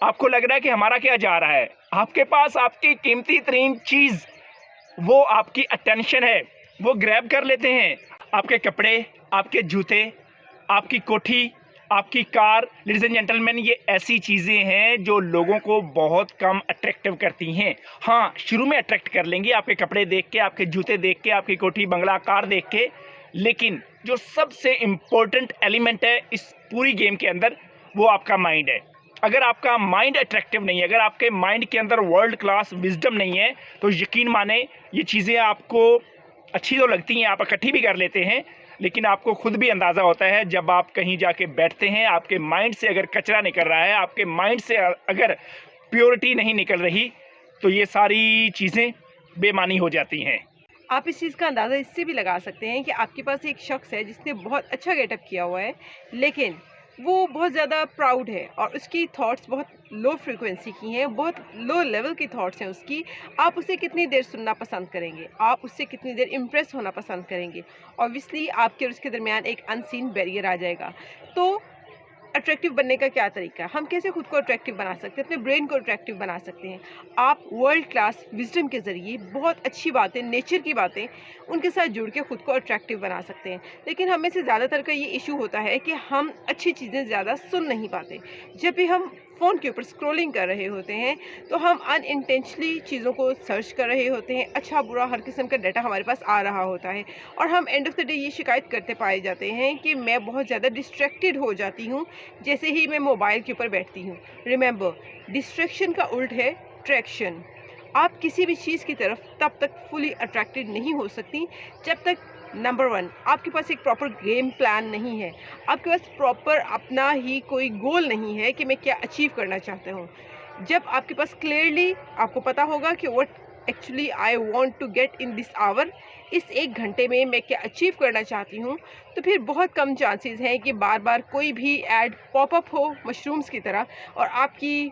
आपको लग रहा है कि हमारा क्या जा रहा है। आपके पास आपकी कीमती तरीन चीज़, वो आपकी अटेंशन है, वो ग्रैब कर लेते हैं। आपके कपड़े, आपके जूते, आपकी कोठी, आपकी कार। लेडीज़ एंड जेंटलमैन, ये ऐसी चीज़ें हैं जो लोगों को बहुत कम अट्रैक्टिव करती हैं। हाँ, शुरू में अट्रैक्ट कर लेंगी आपके कपड़े देख के, आपके जूते देख के, आपकी कोठी, बंगला, कार देख के, लेकिन जो सबसे इम्पोर्टेंट एलिमेंट है इस पूरी गेम के अंदर, वो आपका माइंड है। अगर आपका माइंड अट्रैक्टिव नहीं है, अगर आपके माइंड के अंदर वर्ल्ड क्लास विजडम नहीं है, तो यकीन माने ये चीज़ें आपको अच्छी तो लगती हैं, आप इकट्ठी भी कर लेते हैं, लेकिन आपको खुद भी अंदाज़ा होता है जब आप कहीं जाके बैठते हैं, आपके माइंड से अगर कचरा निकल रहा है, आपके माइंड से अगर प्योरिटी नहीं निकल रही, तो ये सारी चीज़ें बेमानी हो जाती हैं। आप इस चीज़ का अंदाज़ा इससे भी लगा सकते हैं कि आपके पास एक शख्स है जिसने बहुत अच्छा गेटअप किया हुआ है, लेकिन वो बहुत ज़्यादा प्राउड है और उसकी थॉट्स बहुत लो फ्रीक्वेंसी की हैं, बहुत लो लेवल की थॉट्स हैं उसकी। आप उसे कितनी देर सुनना पसंद करेंगे? आप उससे कितनी देर इम्प्रेस होना पसंद करेंगे? ऑब्वियसली आपके और उसके दरमियान एक अनसीन बैरियर आ जाएगा। तो अट्रैक्टिव बनने का क्या तरीका है? हम कैसे खुद को अट्रैक्टिव बना सकते हैं, अपने ब्रेन को अट्रैक्टिव बना सकते हैं? आप वर्ल्ड क्लास विजडम के ज़रिए बहुत अच्छी बातें, नेचर की बातें, उनके साथ जुड़ के खुद को अट्रैक्टिव बना सकते हैं। लेकिन हम में से ज़्यादातर का ये इशू होता है कि हम अच्छी चीज़ें ज़्यादा सुन नहीं पाते। जब भी हम फ़ोन के ऊपर स्क्रॉलिंग कर रहे होते हैं, तो हम अनइंटेंशनली चीज़ों को सर्च कर रहे होते हैं। अच्छा बुरा हर किस्म का डाटा हमारे पास आ रहा होता है और हम एंड ऑफ़ द डे ये शिकायत करते पाए जाते हैं कि मैं बहुत ज़्यादा डिस्ट्रैक्टेड हो जाती हूँ जैसे ही मैं मोबाइल के ऊपर बैठती हूँ। रिमेंबर, डिस्ट्रैक्शन का उल्ट है ट्रैक्शन। आप किसी भी चीज़ की तरफ तब तक फुली अट्रैक्टेड नहीं हो सकती जब तक नंबर 1 आपके पास एक प्रॉपर गेम प्लान नहीं है, आपके पास प्रॉपर अपना ही कोई गोल नहीं है कि मैं क्या अचीव करना चाहता हूँ। जब आपके पास क्लियरली आपको पता होगा कि what actually I want to get in this hour, इस 1 घंटे में मैं क्या अचीव करना चाहती हूँ, तो फिर बहुत कम चांसेस हैं कि बार बार कोई भी ऐड पॉपअप हो मशरूम्स की तरह और आपकी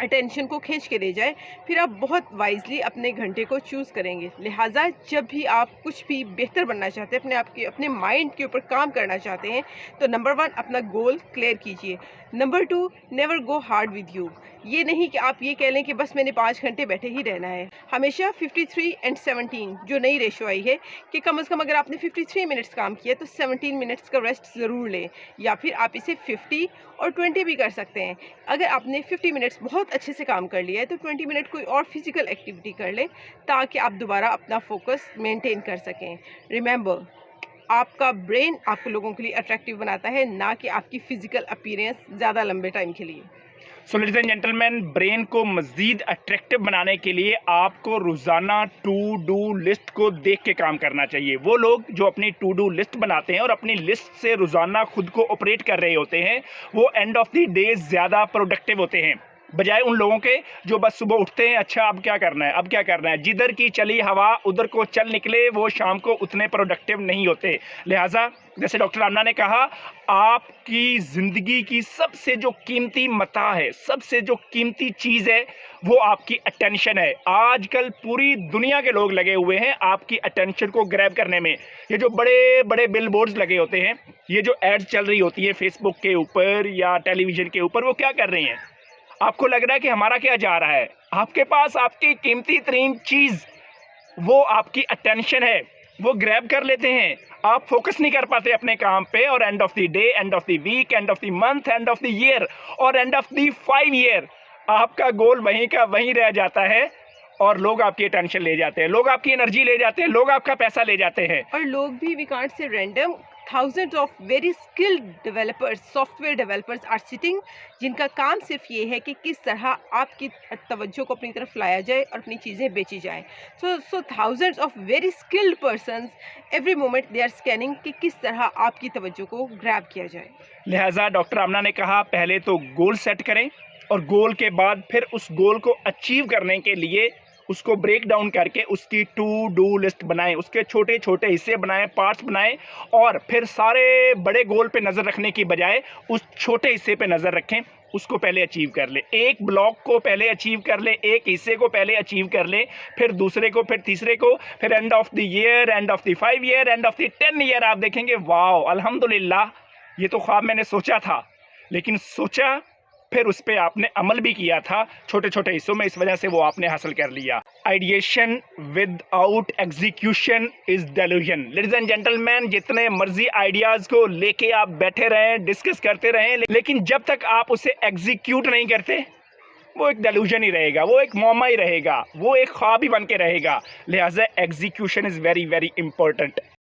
अटेंशन को खींच के ले जाए। फिर आप बहुत वाइजली अपने घंटे को चूज़ करेंगे। लिहाजा जब भी आप कुछ भी बेहतर बनना चाहते हैं, अपने माइंड के ऊपर काम करना चाहते हैं, तो नंबर 1 अपना गोल क्लियर कीजिए। Number 2, never go hard with you. ये नहीं कि आप ये कह लें कि बस मैंने 5 घंटे बैठे ही रहना है। हमेशा 53 एंड 17 जो नई रेशो आई है कि कम से कम अगर आपने 53 मिनट्स काम किया तो 17 मिनट्स का रेस्ट ज़रूर लें, या फिर आप इसे 50 और 20 भी कर सकते हैं। अगर आपने 50 मिनट्स बहुत अच्छे से काम कर लिया है तो 20 मिनट कोई और फिजिकल एक्टिविटी कर लें ताकि आप दोबारा अपना फोकस मेंटेन कर सकें। रिमेंबर, आपका ब्रेन आपको लोगों के लिए अट्रैक्टिव बनाता है, ना कि आपकी फिजिकल अपीयरेंस ज़्यादा लंबे टाइम के लिए। So ladies and gentleman, brain को मज़ीद अट्रैक्टिव बनाने के लिए आपको रोज़ाना टू डू लिस्ट को देख के काम करना चाहिए। वो लोग जो अपनी टू डू लिस्ट बनाते हैं और अपनी लिस्ट से रोज़ाना खुद को ऑपरेट कर रहे होते हैं, वो एंड ऑफ द डे ज़्यादा प्रोडक्टिव होते हैं, बजाय उन लोगों के जो बस सुबह उठते हैं, अच्छा अब क्या करना है, अब क्या करना है, जिधर की चली हवा उधर को चल निकले, वो शाम को उतने प्रोडक्टिव नहीं होते। लिहाजा जैसे डॉक्टर आमना ने कहा, आपकी ज़िंदगी की सबसे जो कीमती मता है, सबसे जो कीमती चीज़ है, वो आपकी अटेंशन है। आजकल पूरी दुनिया के लोग लगे हुए हैं आपकी अटेंशन को ग्रैब करने में। ये जो बड़े बड़े बिल बोर्ड्स लगे होते हैं, ये जो एड्स चल रही होती है फेसबुक के ऊपर या टेलीविज़न के ऊपर, वो क्या कर रही हैं? आपको लग रहा है कि हमारा क्या जा रहा है। आपके पास आपकी कीमती तरीन चीज़, वो आपकी अटेंशन है, वो ग्रैब कर लेते हैं। आप फोकस नहीं कर पाते अपने काम पे, और end of the day, end of the week, end of the month, end of the year और एंड ऑफ द 5 ईयर आपका गोल वहीं का वहीं रह जाता है और लोग आपकी अटेंशन ले जाते हैं, लोग आपकी एनर्जी ले जाते हैं, लोग आपका पैसा ले जाते हैं। और लोग भी, we can't say random, thousands of very skilled developers, software developers are sitting, जिनका काम सिर्फ ये है कि किस तरह आपकी तवज्जो को अपनी तरफ लाया जाए और अपनी चीज़ें बेची जाए। सो thousands of very skilled persons every moment they are scanning कि किस तरह आपकी तवज्जो को ग्रैब किया जाए। लिहाजा डॉक्टर आमना ने कहा, पहले तो गोल सेट करें और गोल के बाद फिर उस गोल को अचीव करने के लिए उसको ब्रेक डाउन करके उसकी टू डू लिस्ट बनाएं, उसके छोटे छोटे हिस्से बनाएं, पार्ट्स बनाएं, और फिर सारे बड़े गोल पे नज़र रखने की बजाय उस छोटे हिस्से पे नज़र रखें, उसको पहले अचीव कर ले। एक ब्लॉक को पहले अचीव कर ले, एक हिस्से को पहले अचीव कर ले, फिर दूसरे को, फिर तीसरे को, फिर and of the year, and of the 5 year, and of the 10 year आप देखेंगे, वाह अल्हम्दुलिल्लाह, ये तो ख्वाब मैंने सोचा था, लेकिन सोचा फिर उस पे आपने अमल भी किया था छोटे छोटे हिस्सों में, इस वजह से वो आपने हासिल कर लिया। Ideation without execution is delusion. Ladies and gentleman, जितने मर्जी आइडियाज़ को लेके आप बैठे रहें, डिस्कस करते रहें, लेकिन जब तक आप उसे एग्जीक्यूट नहीं करते वो एक डेल्यूजन ही रहेगा, वो एक मौमा ही रहेगा, वो एक ख्वाब ही बन के रहेगा। लिहाजा execution is very very important.